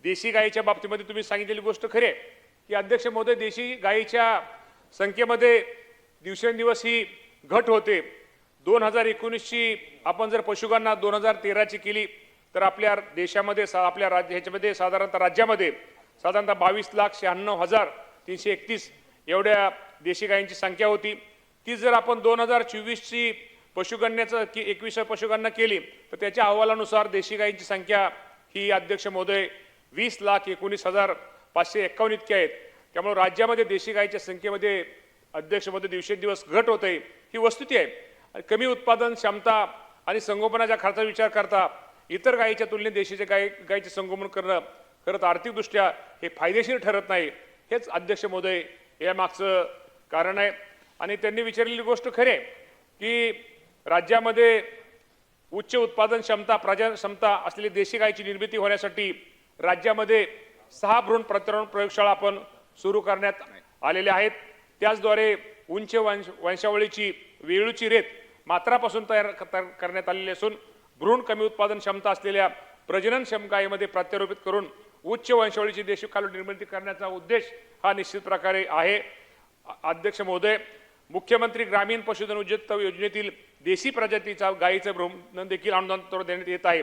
देशी गायीच्या बाबतीमध्ये तुम्ही सांगितलेली गोष्ट खरी आहे की अध्यक्ष महोदय, देशी गायीच्या संख्येमध्ये दिवसेंदिवस ही घट होते। 2019ची आपण जर पशुगणना 2013ची केली तर आपल्या देशामध्ये आपल्या ह्याच्यामध्ये साधारणतः राज्यामध्ये साधारणतः 22,96,331 एवढ्या देशी गायींची संख्या होती। ती जर आपण 2024ची पशुगणनेचं 21 पशुगणना केली तर त्याच्या अहवालानुसार देशी गायींची संख्या ही अध्यक्ष महोदय 20,19,551 इतकी आहेत। त्यामुळे राज्यामध्ये देशी गायीच्या संख्येमध्ये अध्यक्ष महोदय दिवसेंदिवस घट होते ही वस्तुस्थिती आहे। कमी उत्पादन क्षमता आणि संगोपनाच्या खर्चाचा विचार करता इतर गायीच्या तुलनेत देशीच्या गायीचे संगोपन करणं खरंच आर्थिकदृष्ट्या हे फायदेशीर ठरत नाही। हेच अध्यक्ष महोदय यामागचं कारण आहे। आणि त्यांनी विचारलेली गोष्ट खरी आहे की राज्यामध्ये उच्च उत्पादन क्षमता प्रजनन क्षमता असलेली देशी गायीची निर्मिती होण्यासाठी राज्यामध्ये 6 भ्रूण प्रत्यारोपण प्रयोगशाळा आपण सुरू करण्यात आलेल्या आहेत। त्याचद्वारे उंच वंशावळीची वेळूची रेत मात्रापासून तयार करण्यात आलेली असून भ्रूण कमी उत्पादन क्षमता असलेल्या प्रजननक्षम गायीमध्ये प्रत्यारोपित करून उच्च वंशावळीची देशी कालवड निर्मिती करण्याचा उद्देश हा निश्चित प्रकारे आहे। अध्यक्ष महोदय, मुख्यमंत्री ग्रामीण पशुधन उद्योजकता योजनेतील देशी प्रजातीच्या गायीचे भ्रूण देखील अनुदान देण्यात येत आहे।